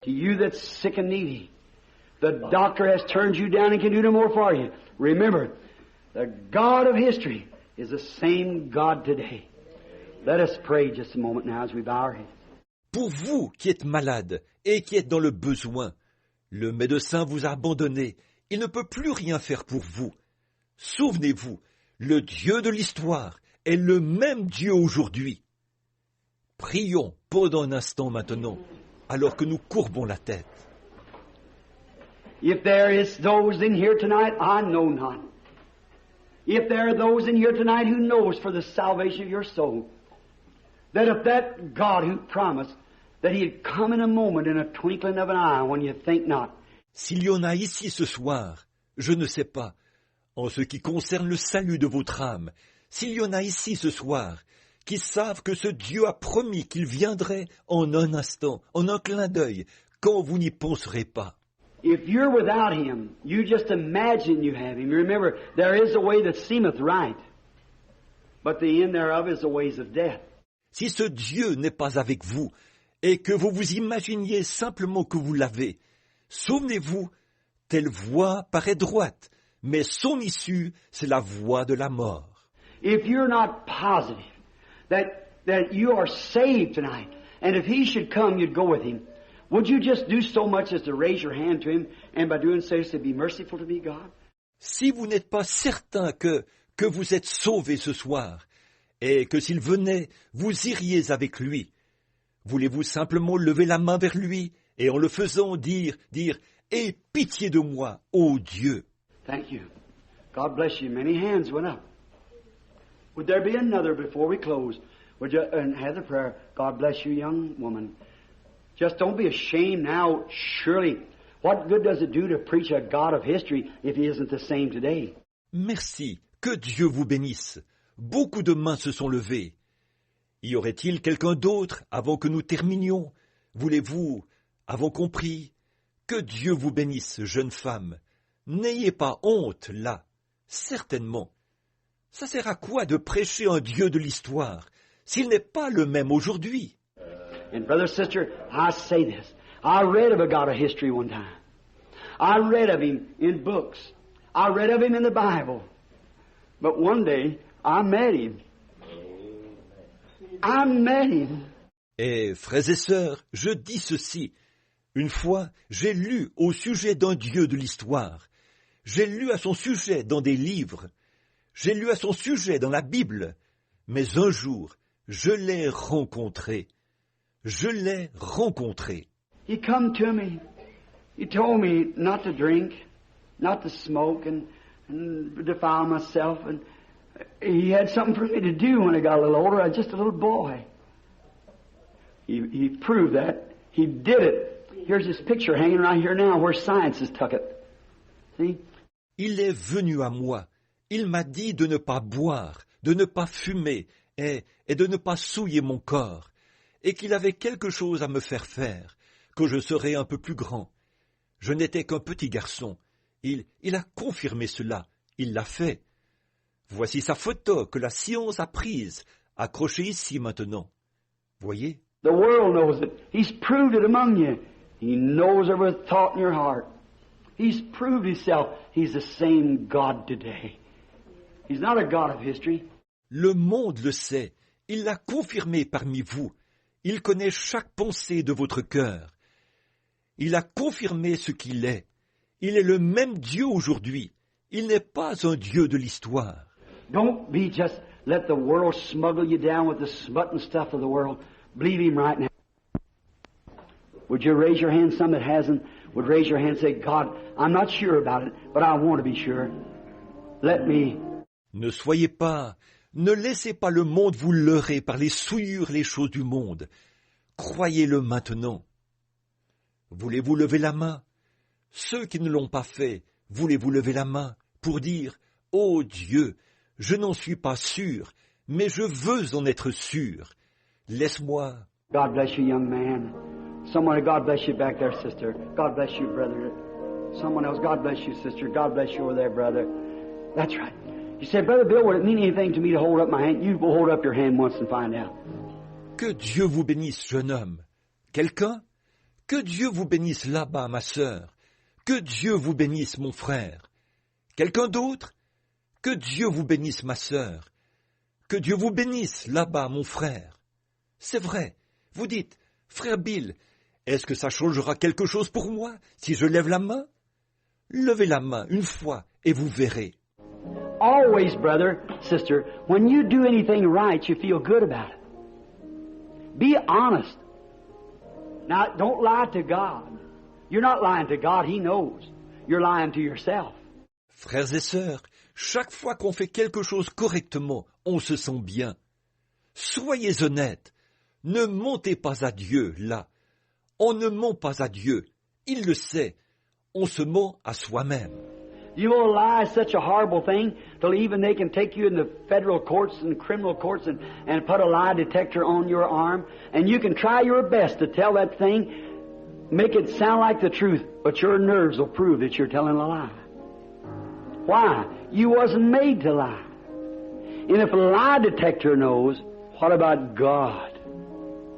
to you that's sick and needy. The doctor has turned you down and can do no more for you. Remember, the God of history is the same God today. Let us pray just a moment now as we bow our heads. Pour vous qui êtes malade et qui êtes dans le besoin, le médecin vous a abandonné. Il ne peut plus rien faire pour vous. Souvenez-vous, le Dieu de l'histoire est le même Dieu aujourd'hui. Prions pendant un instant maintenant, alors que nous courbons la tête. If there is those in here tonight, I know not. If there are those in here tonight who knows for the salvation of your soul, that if that God who promised that He'd come in a moment, in a twinkling of an eye, when you think not. S'il y en a ici ce soir, je ne sais pas, en ce qui concerne le salut de votre âme, s'il y en a ici ce soir, qui savent que ce Dieu a promis qu'il viendrait en un instant, en un clin d'œil, quand vous n'y penserez pas. If you're without Him, you just imagine you have Him. Remember, there is a way that seemeth right, but the end thereof is the ways of death. Si ce Dieu n'est pas avec vous, et que vous vous imaginiez simplement que vous l'avez, souvenez-vous, telle voie paraît droite, mais son issue, c'est la voie de la mort. If you're not positive that you are saved tonight, and if He should come, you'd go with Him, would you just do so much as to raise your hand to Him, and by doing so, say, be merciful to me, God? Si vous n'êtes pas certain que vous êtes sauvé ce soir, et que s'il venait, vous iriez avec lui, voulez-vous simplement lever la main vers lui, et en le faisant dire, aie pitié de moi, ô Dieu. Thank you. God bless you. Many hands went up. Would there be another before we close? Would you and have the prayer? God bless you, young woman. Just don't be ashamed now. Surely, what good does it do to preach a God of history if He isn't the same today? Merci. Que Dieu vous bénisse. Beaucoup de mains se sont levées. Y aurait-il quelqu'un d'autre avant que nous terminions? Voulez-vous, avons compris? Que Dieu vous bénisse, jeune femme. N'ayez pas honte, là. Certainement. Ça sert à quoi de prêcher un Dieu de l'histoire, s'il n'est pas le même aujourd'hui? And brother, sister, I say this. I read of a God of history one time. I read of Him in books. I read of Him in the Bible. But one day, I met Him. I met Him. Et frères et sœurs, je dis ceci. Une fois, j'ai lu au sujet d'un Dieu de l'histoire. J'ai lu à son sujet dans des livres. J'ai lu à son sujet dans la Bible. Mais un jour, je l'ai rencontré. Je l'ai rencontré. He come to me. He told me not to drink, not to smoke, and defile myself. And He had something for me to do when I got a little older. I was just a little boy. He proved that. He did it. Here's his picture hanging right here now where science has took it. See? Il est venu à moi. Il m'a dit de ne pas boire, de ne pas fumer et de ne pas souiller mon corps, et qu'il avait quelque chose à me faire, que je serais un peu plus grand. Je n'étais qu'un petit garçon. Il a confirmé cela. Il l'a fait. Voici sa photo que la science a prise, accrochée ici maintenant. Voyez? The world knows it. He's proved it among you. He knows every thought in your heart. He's proved Himself. He's the same God today. He's not a God of history. Le monde le sait. Il l'a confirmé parmi vous. Il connaît chaque pensée de votre cœur. Il a confirmé ce qu'il est. Il est le même Dieu aujourd'hui. Il n'est pas un Dieu de l'histoire. Don't be just let the world smuggle you down with the smut and stuff of the world. Believe Him right now. Would you raise your hand? Some that hasn't would raise your hand and say, God, I'm not sure about it, but I want to be sure. Let me. Ne laissez pas le monde vous leurrer par les souillures, les choses du monde. Croyez-le maintenant. Voulez-vous lever la main? Ceux qui ne l'ont pas fait, voulez-vous lever la main pour dire, ô Dieu, je n'en suis pas sûr, mais je veux en être sûr. Laisse-moi. God bless you, young man. Someone, God bless you back there, sister. God bless you, brother. Someone else, God bless you, sister. God bless you over there, brother. That's right. You said, Brother Bill, would it mean anything to me to hold up my hand? You will hold up your hand once and find out. Que Dieu vous bénisse, jeune homme. Quelqu'un? Que Dieu vous bénisse là-bas, ma sœur. Que Dieu vous bénisse, mon frère. Quelqu'un d'autre? Que Dieu vous bénisse, ma sœur. Que Dieu vous bénisse là-bas, mon frère. C'est vrai. Vous dites, frère Bill, est-ce que ça changera quelque chose pour moi si je lève la main? Levez la main une fois et vous verrez. Always, brother, sister, when you do anything right, you feel good about it. Be honest. Now, don't lie to God. You're not lying to God, He knows. You're lying to yourself. Frères et sœurs, chaque fois qu'on fait quelque chose correctement, on se sent bien. Soyez honnêtes. Ne mentez pas à Dieu, là. On ne ment pas à Dieu. Il le sait. On se ment à soi-même. You will lie is such a horrible thing till even they can take you in the federal courts and criminal courts and put a lie detector on your arm, and you can try your best to tell that thing, make it sound like the truth, but your nerves will prove that you're telling a lie. Why? You wasn't made to lie. And if a lie detector knows, what about God?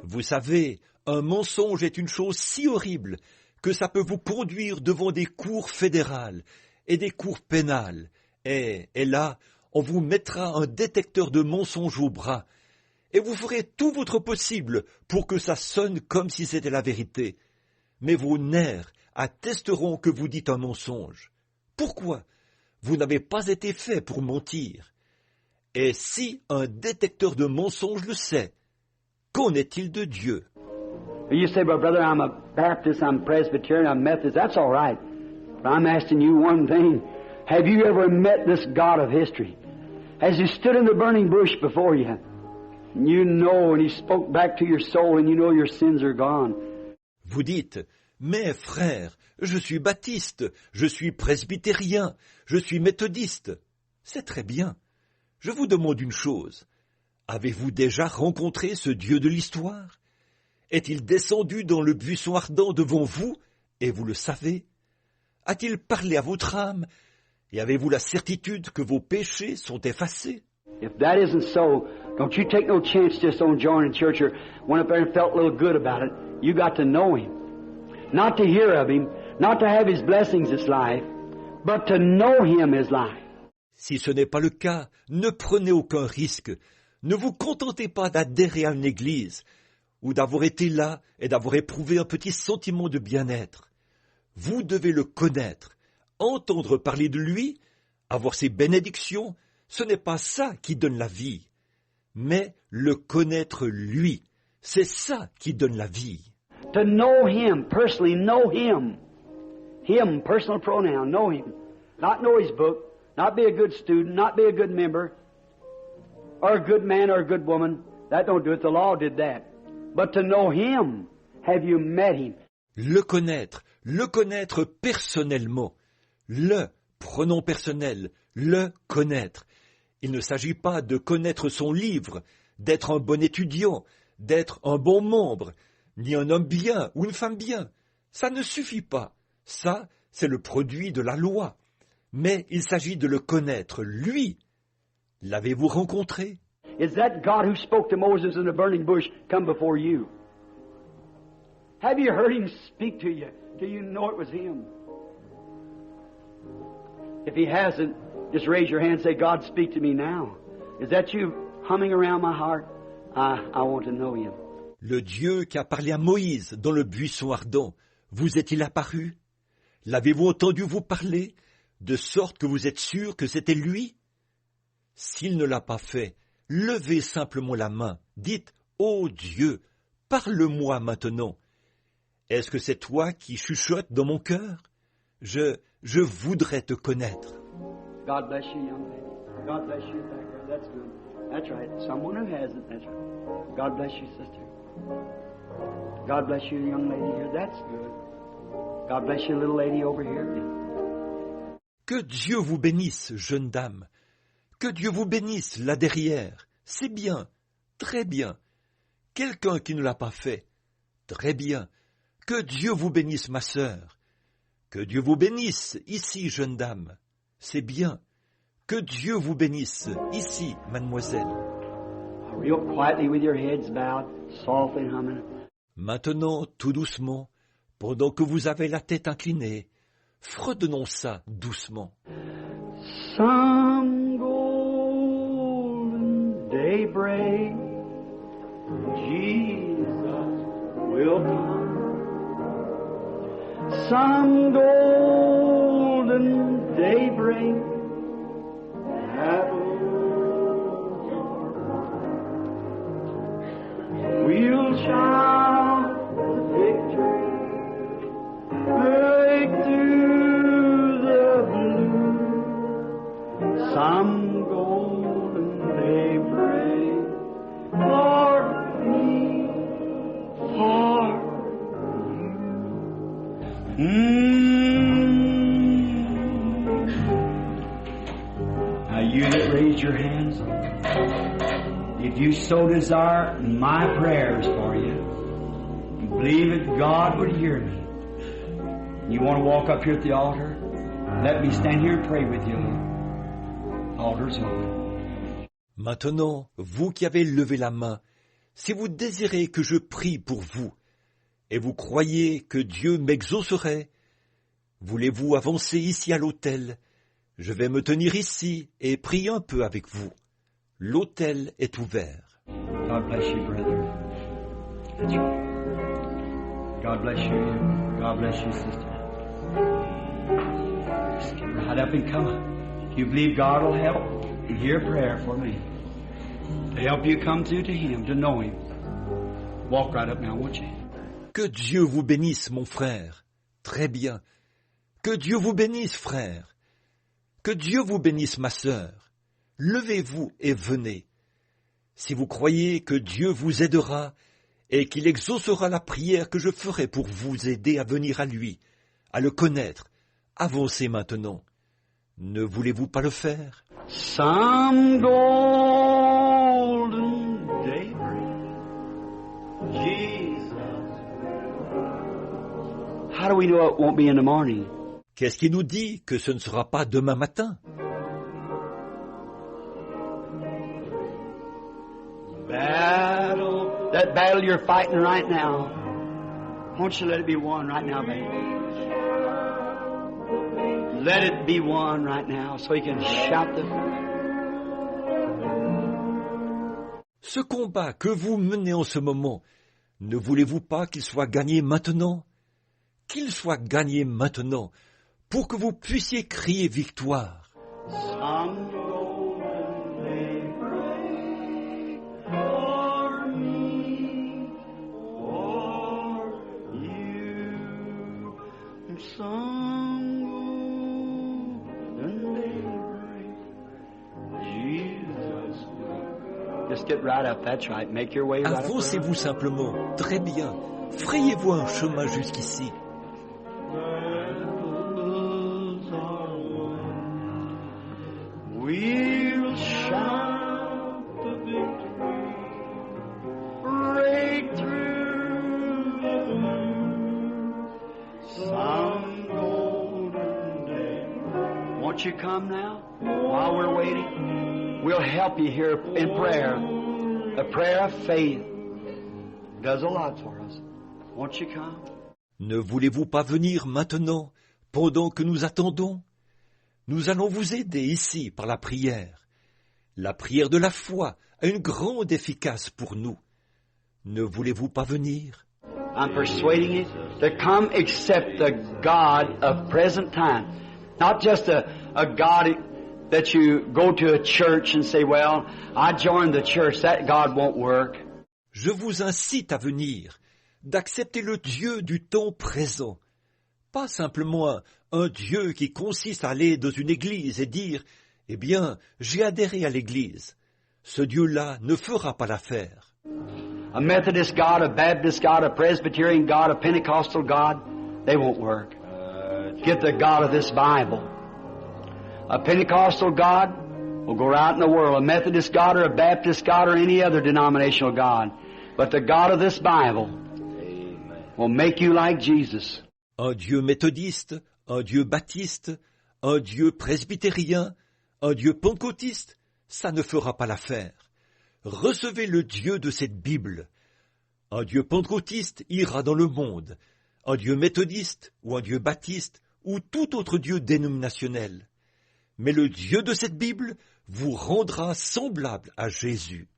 Vous savez, un mensonge est une chose si horrible que ça peut vous conduire devant des cours fédérales et des cours pénales. Et là, on vous mettra un détecteur de mensonges au bras. Et vous ferez tout votre possible pour que ça sonne comme si c'était la vérité. Mais vos nerfs attesteront que vous dites un mensonge. Pourquoi? Vous n'avez pas été fait pour mentir. Et si un détecteur de mensonges le sait, qu'en est-il de Dieu? You say, well, brother, I'm a Baptist, I'm Presbyterian, I'm Methodist. That's all right. But I'm asking you one thing. Have you ever met this God of history? Has He stood in the burning bush before you? And you know, and He spoke back to your soul, and you know your sins are gone. Vous dites, mais frère, je suis baptiste, je suis presbytérien, je suis méthodiste. C'est très bien. Je vous demande une chose. Avez-vous déjà rencontré ce Dieu de l'histoire? Est-il descendu dans le buisson ardent devant vous, et vous le savez? A-t-il parlé à votre âme, et avez-vous la certitude que vos péchés sont effacés? If that isn't so, don't you take no chance just on joining church or went up there and felt a little good about it. You got to know Him. Not to hear of Him, not to have His blessings this life, but to know Him is life. Si ce n'est pas le cas, ne prenez aucun risque. Ne vous contentez pas d'adhérer à une église, ou d'avoir été là et d'avoir éprouvé un petit sentiment de bien-être. Vous devez le connaître, entendre parler de lui, avoir ses bénédictions, ce n'est pas ça qui donne la vie, mais le connaître lui, c'est ça qui donne la vie. To know Him, personally know Him. Him, personal pronoun, know Him. Not know His book, not be a good student, not be a good member, or a good man or a good woman. That don't do it, the law did that. But to know Him, have you met Him? Le connaître personnellement, le pronom personnel, le connaître. Il ne s'agit pas de connaître son livre, d'être un bon étudiant, d'être un bon membre, ni un homme bien ou une femme bien. Ça ne suffit pas. Ça, c'est le produit de la loi. Mais il s'agit de le connaître, lui. L'avez-vous rencontré? Is that God who spoke to Moses in the burning bush come before you? Have you heard Him speak to you? Do you know it was Him? If He hasn't, just raise your hand and say, God, speak to me now. Is that you humming around my heart? I want to know Him. Le Dieu qui a parlé à Moïse dans le buisson ardent, vous est-il apparu? L'avez-vous entendu vous parler, de sorte que vous êtes sûr que c'était lui? S'il ne l'a pas fait, levez simplement la main, dites « Ô Dieu, parle-moi maintenant ». Est-ce que c'est toi qui chuchotes dans mon cœur? Je voudrais te connaître. God bless you, young lady. God bless you back there. That's good. That's right. Someone who hasn't. That's right. God bless you, sister. God bless you, young lady here. That's good. God bless you, little lady over here. Que Dieu vous bénisse, jeune dame. Que Dieu vous bénisse là derrière. C'est bien, très bien. Quelqu'un qui ne l'a pas fait. Très bien. Que Dieu vous bénisse, ma sœur. Que Dieu vous bénisse ici, jeune dame. C'est bien. Que Dieu vous bénisse ici, mademoiselle. Real quietly with your heads bowed, softly humming. Maintenant, tout doucement, pendant que vous avez la tête inclinée. Fredonnons ça doucement. Some golden daybreak, Jesus will come. Some golden daybreak, we'll shout victory, break through the blue. Some golden daybreak for me, for you. Now you that raised your hands, if you so desire my prayers for you, you believe that God would hear me. You want to walk up here at the altar? Let me stand here and pray with you. Altar's open. Maintenant, vous qui avez levé la main, si vous désirez que je prie pour vous, et vous croyez que Dieu m'exaucerait, voulez-vous avancer ici à l'autel? Je vais me tenir ici et prier un peu avec vous. L'autel est ouvert. God bless you, brother. That's right. God bless you. God bless you, sister. Just get right up and come. If you believe God will help, and hear prayer for me. To help you come through to Him, to know Him. Walk right up now, won't you? Que Dieu vous bénisse, mon frère. Très bien. Que Dieu vous bénisse, frère. Que Dieu vous bénisse, ma sœur. Levez-vous et venez. Si vous croyez que Dieu vous aidera et qu'il exaucera la prière que je ferai pour vous aider à venir à lui, à le connaître, avancez maintenant. Ne voulez-vous pas le faire? Some golden daybreak, Jesus. How do we know it won't be in the morning? Qu'est-ce qui nous dit que ce ne sera pas demain matin? That battle you're fighting right now, won't you let it be won right now, baby? Let it be won right now so you can shout the... Ce combat que vous menez en ce moment, ne voulez-vous pas qu'il soit gagné maintenant? Qu'il soit gagné maintenant, pour que vous puissiez crier victoire. Some golden daybreak for me, for you. Some golden daybreak, Jesus. Just get right up, that's right. Make your way right up. Avancez-vous simplement, très bien. Frayez-vous un chemin jusqu'ici. We'll shout the victory, break through the blue, some golden day. Won't you come now? While we're waiting, we'll help you here in prayer. A prayer of faith does a lot for us. Won't you come? Ne voulez-vous pas venir maintenant, pendant que nous attendons? Nous allons vous aider ici par la prière. La prière de la foi a une grande efficace pour nous. Ne voulez-vous pas venir? I'm persuading you to come accept the God of present time. Not just a God that you go to a church and say, well, I joined the church. That God won't work. Je vous incite à venir, d'accepter le Dieu du temps présent. Pas simplement un Dieu qui consiste à aller dans une église et dire « Eh bien, j'ai adhéré à l'église ». Ce Dieu-là ne fera pas l'affaire. A Methodist God, a Baptist God, a Presbyterian God, a Pentecostal God, they won't work. Get the God of this Bible. A Pentecostal God will go out in the world. A Methodist God or a Baptist God or any other denominational God. But the God of this Bible will make you like Jesus. Un Dieu méthodiste, un Dieu baptiste, un Dieu presbytérien, un Dieu pentecôtiste, ça ne fera pas l'affaire. Recevez le Dieu de cette Bible. Un Dieu pentecôtiste ira dans le monde. un Dieu méthodiste ou un Dieu baptiste ou tout autre Dieu dénominationnel. Mais le Dieu de cette Bible vous rendra semblable à Jésus.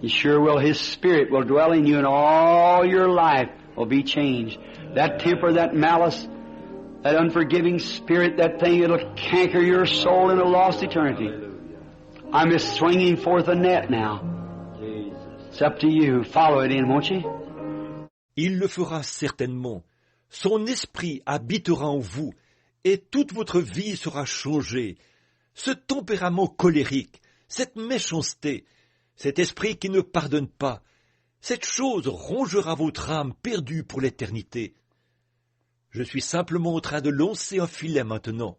He sure will. His Spirit will dwell in you and all your life will be changed. That temper, that malice, that unforgiving spirit, that thing that'll canker your soul in a lost eternity. I'm just swinging forth a net now. It's up to you. Follow it in, won't you? Il le fera certainement. Son esprit habitera en vous et toute votre vie sera changée. Ce tempérament colérique, cette méchanceté, cet esprit qui ne pardonne pas, cette chose rongera votre âme perdue pour l'éternité. Je suis simplement en train de lancer un filet maintenant.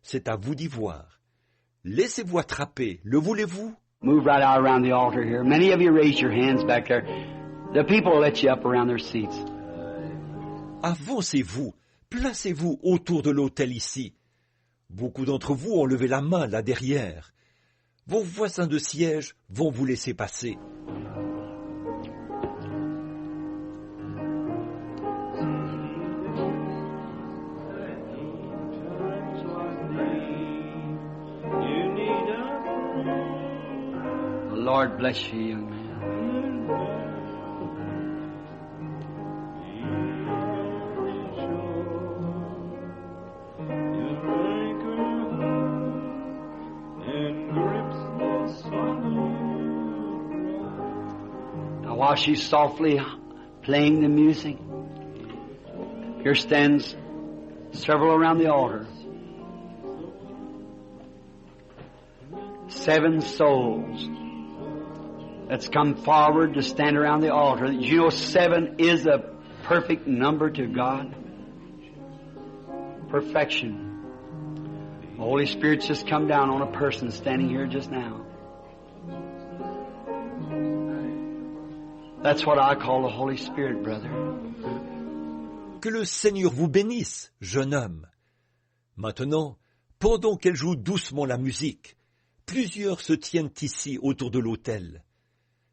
C'est à vous d'y voir. Laissez-vous attraper, le voulez-vous? Move right out around the altar here. Many of you raise your hands back there. The people will let you up around their seats. Avancez-vous, placez-vous autour de l'autel ici. Beaucoup d'entre vous ont levé la main là derrière. Vos voisins de siège vont vous laisser passer. The Lord bless you, young man. While she's softly playing the music, here stands several around the altar. 7 souls that's come forward to stand around the altar. You know 7 is a perfect number to God. Perfection. The Holy Spirit's just come down on a person standing here just now. That's what I call the Holy Spirit, brother. Que le Seigneur vous bénisse, jeune homme. Maintenant, pendant qu'elle joue doucement la musique, plusieurs se tiennent ici autour de l'autel.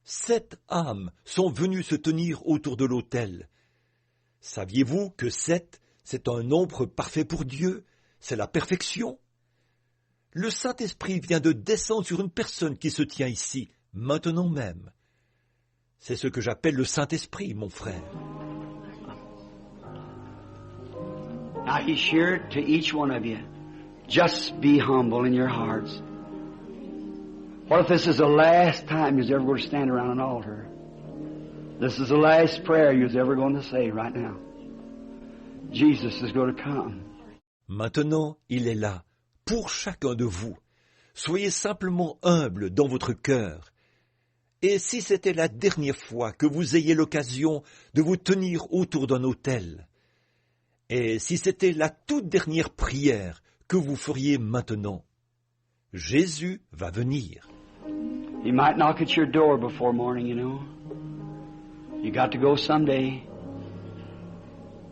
7 âmes sont venues se tenir autour de l'autel. Saviez-vous que 7, c'est un nombre parfait pour Dieu? C'est la perfection. Le Saint-Esprit vient de descendre sur une personne qui se tient ici, maintenant même. C'est ce que j'appelle le Saint-Esprit, mon frère. Now he's here to each one of you. Just be humble in your hearts. What if this is the last time you're ever going to stand around an altar? This is the last prayer you're ever going to say right now. Jesus is going to come. Maintenant, il est là, pour chacun de vous. Soyez simplement humble dans votre cœur. Et si c'était la dernière fois que vous ayez l'occasion de vous tenir autour d'un autel, et si c'était la toute dernière prière que vous feriez maintenant, Jésus va venir. He might knock at your door before morning, you know. You got to go someday.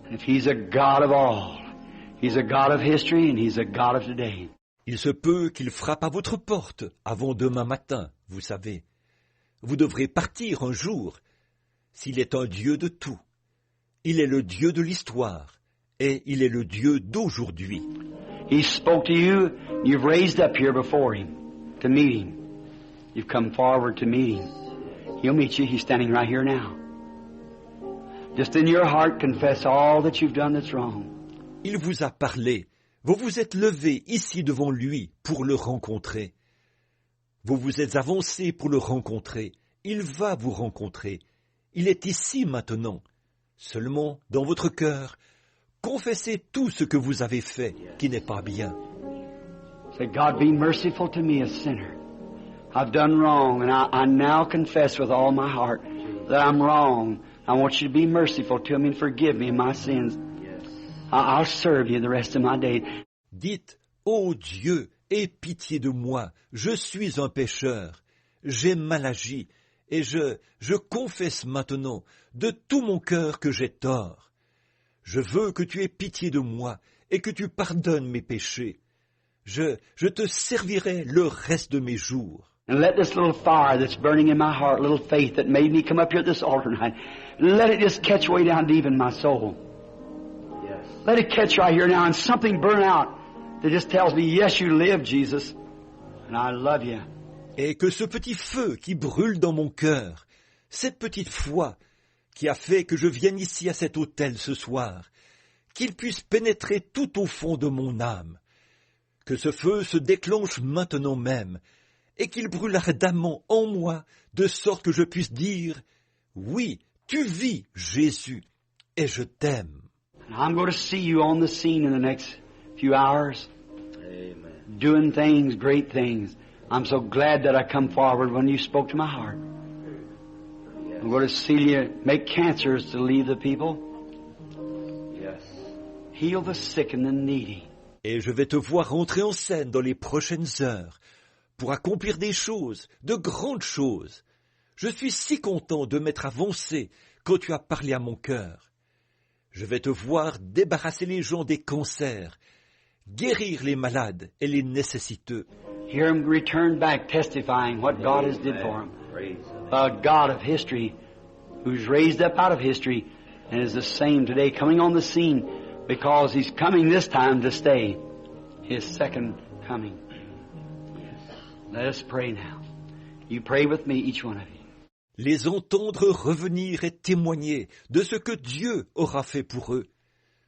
And if He's a God of all, He's a God of history and He's a God of today. Il se peut qu'il frappe à votre porte avant demain matin, vous savez. Vous devrez partir un jour. S'il est un Dieu de tout, il est le Dieu de l'histoire et il est le Dieu d'aujourd'hui. He spoke to you, you've raised up here before Him to meet Him. You've come forward to meet Him. He'll meet you, He's standing right here now. Just in your heart confess all that you've done that's wrong. Il vous a parlé, vous vous êtes levé ici devant lui pour le rencontrer. Vous vous êtes avancé pour le rencontrer. Il va vous rencontrer. Il est ici maintenant. Seulement, dans votre cœur, confessez tout ce que vous avez fait qui n'est pas bien. Say, God, be merciful to me, a sinner. I've done wrong, and I now confess with all my heart that I'm wrong. I want you to be merciful to me and forgive me my sins. I'll serve you the rest of my days. Dites, ô Dieu, aie pitié de moi, je suis un pécheur, j'ai mal agi, et je confesse maintenant de tout mon cœur que j'ai tort. Je veux que tu aies pitié de moi et que tu pardonnes mes péchés. Je te servirai le reste de mes jours. And let this little fire that's burning in my heart, little faith that made me come up here at this altar tonight, let it just catch way down deep in my soul. Yes. Let it catch right here now and something burn out that just tells me, yes, you live, Jesus, and I love you. Et que ce petit feu qui brûle dans mon cœur, cette petite foi qui a fait que je vienne ici à cet autel ce soir, qu'il puisse pénétrer tout au fond de mon âme, que ce feu se déclenche maintenant même, et qu'il brûle ardemment en moi, de sorte que je puisse dire, oui, tu vis, Jésus, et je t'aime. And I'm going to see you on the scene in the next few hours, Amen. doing things, great things. I'm so glad that I come forward when you spoke to my heart. Yes. I'm going to see you make cancers to leave the people, Yes. heal the sick and the needy. Et je vais te voir entrer en scène dans les prochaines heures, pour accomplir des choses, de grandes choses. Je suis si content de m'être avancé quand tu as parlé à mon cœur. Je vais te voir débarrasser les gens des cancers, guérir les malades et les nécessiteux. Hear him return back testifying what God has did for him. Praise the A God of history who's raised up out of history and is the same today coming on the scene because he's coming this time to stay. His second coming. Let us pray now. You pray with me, each one of you. Les entendre revenir et témoigner de ce que Dieu aura fait pour eux.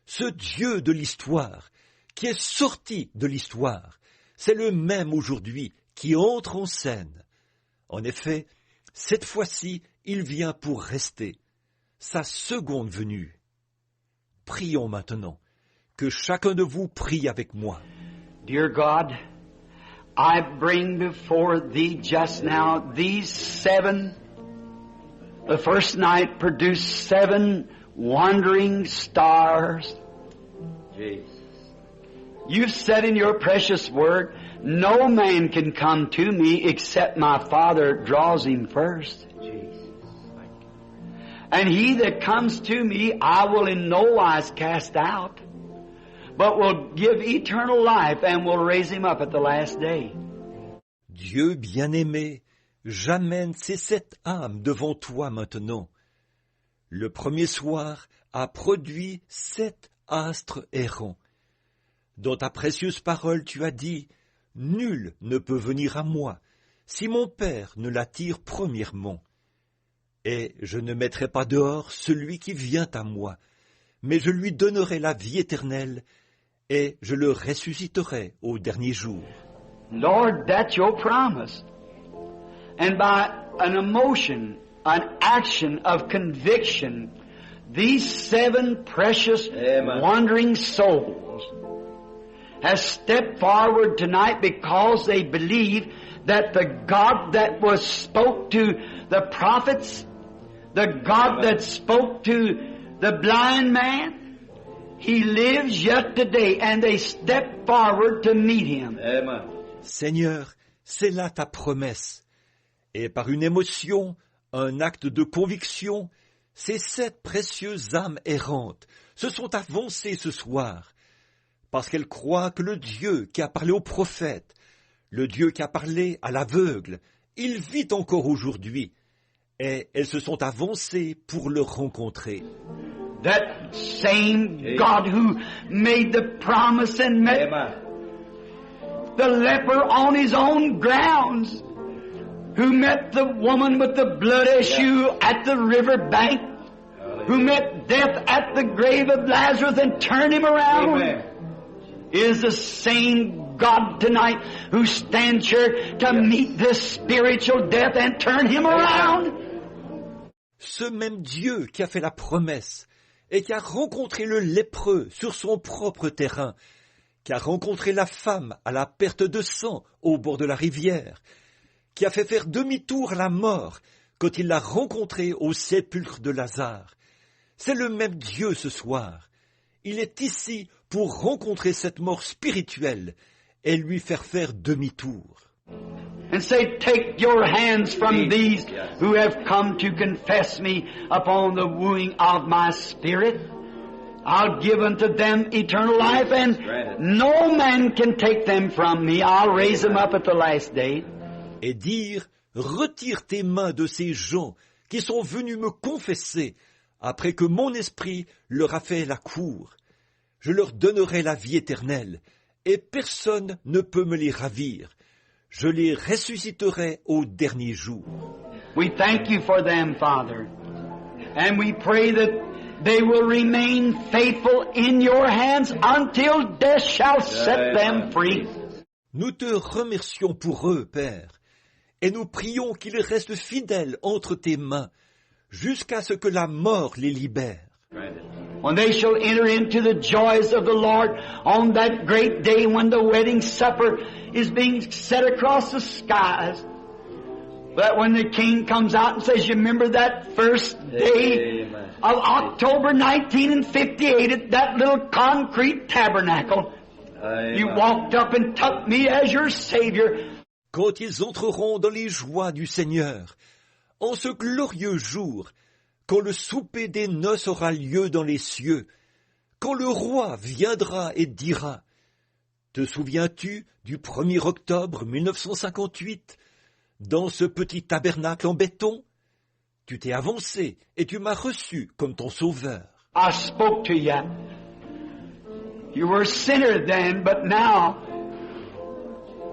Ce Dieu de l'histoire, qui est sorti de l'histoire, c'est le même aujourd'hui qui entre en scène. En effet, cette fois-ci, il vient pour rester. Sa seconde venue. Prions maintenant, que chacun de vous prie avec moi. Dear God, I bring before Thee just now these 7. The first night produced 7 wandering stars. Jesus. You've said in your precious word, no man can come to me except my Father draws him first. Jesus. And he that comes to me, I will in no wise cast out, but will give eternal life and will raise him up at the last day. Dieu bien-aimé, j'amène ces 7 âmes devant toi maintenant. Le premier soir a produit 7 astres errants. Dans ta précieuse parole, tu as dit, « Nul ne peut venir à moi, si mon Père ne l'attire premièrement. Et je ne mettrai pas dehors celui qui vient à moi, mais je lui donnerai la vie éternelle, et je le ressusciterai au dernier jour. » Lord, that's your promise. And by an emotion, an action of conviction, these 7 precious Amen. wandering souls have stepped forward tonight because they believe that the God that was spoke to the prophets, the God that spoke to the blind man, He lives yet today, and they step forward to meet Him. Amen. Seigneur, c'est là ta promesse. Et par une émotion, un acte de conviction, ces 7 précieuses âmes errantes se sont avancées ce soir, parce qu'elles croient que le Dieu qui a parlé aux prophètes, le Dieu qui a parlé à l'aveugle, il vit encore aujourd'hui, et elles se sont avancées pour le rencontrer. That same God who made the promise and met Amen. the leper on his own grounds, who met the woman with the blood issue at the river bank, who met death at the grave of Lazarus and turned him around, Amen. is the same God tonight who stands here to meet this spiritual death and turn him around. Ce même Dieu qui a fait la promesse et qui a rencontré le lépreux sur son propre terrain, qui a rencontré la femme à la perte de sang au bord de la rivière, qui a fait faire demi-tour à la mort quand il l'a rencontré au sépulcre de Lazare. C'est le même Dieu ce soir. Il est ici pour rencontrer cette mort spirituelle et lui faire faire demi-tour. And say, take your hands from these who have come to confess me upon the wooing of my spirit. I'll give unto them eternal life, and no man can take them from me. I'll raise them up at the last day. Et dire, retire tes mains de ces gens qui sont venus me confesser après que mon esprit leur a fait la cour. Je leur donnerai la vie éternelle, et personne ne peut me les ravir. Je les ressusciterai au dernier jour. We thank you for them, Father. And we pray that they will remain faithful in your hands until death shall set them free. Nous te remercions pour eux, Père, et nous prions qu'ils restent fidèles entre tes mains jusqu'à ce que la mort les libère. When they shall enter into the joys of the Lord on that great day when the wedding supper is being set across the skies. But when the King comes out and says, you remember that first day of October 1958 at that little concrete tabernacle? You walked up and took me as your Savior. Quand ils entreront dans les joies du Seigneur, en ce glorieux jour, quand le souper des noces aura lieu dans les cieux, quand le roi viendra et dira « Te souviens-tu du 1er octobre 1958, dans ce petit tabernacle en béton? Tu t'es avancé et tu m'as reçu comme ton sauveur. » I spoke to you. You were a sinner then, but now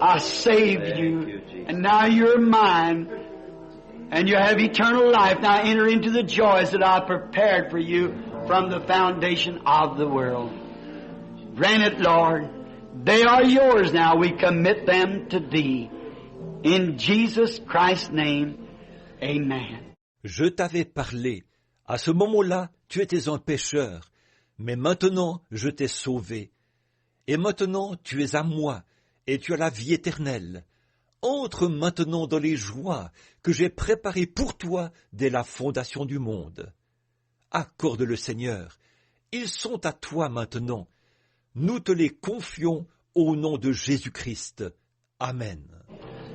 I saved you, and now you're mine, and you have eternal life. Now enter into the joys that I prepared for you from the foundation of the world. Grant it, Lord. They are yours now. We commit them to Thee. In Jesus Christ's name, amen. Je t'avais parlé. À ce moment-là, tu étais un pécheur. Mais maintenant, je t'ai sauvé. Et maintenant, tu es à moi, et tu as la vie éternelle. Entre maintenant dans les joies que j'ai préparées pour toi dès la fondation du monde. Accorde-le, Seigneur. Ils sont à toi maintenant. Nous te les confions au nom de Jésus-Christ. Amen.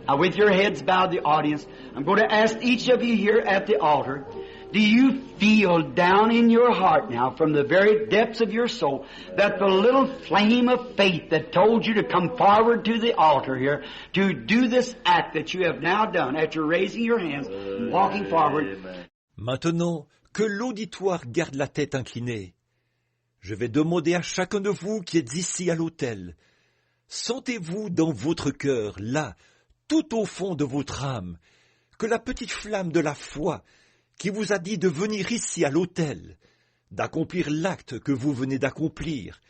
Now, with your heads bowed, the audience, I'm going to ask each of you here at the altar, do you feel down in your heart now, from the very depths of your soul, that the little flame of faith that told you to come forward to the altar here, to do this act that you have now done, after raising your hands and walking forward? Maintenant que l'auditoire garde la tête inclinée, je vais demander à chacun de vous qui êtes ici à l'autel, sentez-vous dans votre cœur, là, tout au fond de votre âme, que la petite flamme de la foi qui vous a dit de venir ici à l'autel, d'accomplir l'acte que vous venez d'accomplir,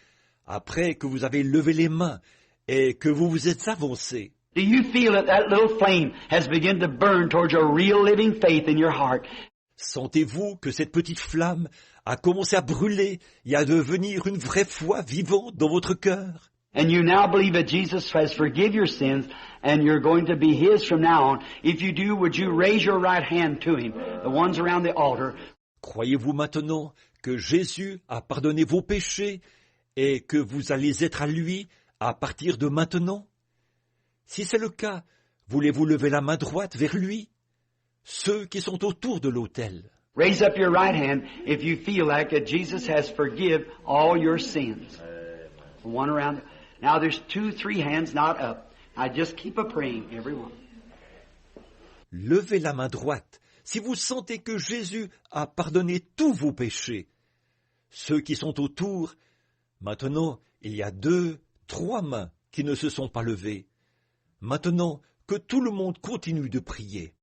après que vous avez levé les mains et que vous vous êtes avancé. Do you feel that that little flame has begun to burn towards a real living faith in your heart? Sentez-vous que cette petite flamme a commencé à brûler et à devenir une vraie foi vivante dans votre cœur? And you now believe that Jesus has forgiven your sins and you're going to be His from now on. If you do, would you raise your right hand to Him, the ones around the altar? Croyez-vous maintenant que Jésus a pardonné vos péchés et que vous allez être à lui à partir de maintenant? Si c'est le cas, voulez-vous lever la main droite vers lui? Ceux qui sont autour de l'autel. Raise up your right hand if you feel like that Jesus has forgiven all your sins. One around. Now there's 2, 3 hands not up. I just keep a praying, everyone. Levez la main droite si vous sentez que Jésus a pardonné tous vos péchés. Ceux qui sont autour, maintenant, il y a 2, 3 mains qui ne se sont pas levées. Maintenant, que tout le monde continue de prier.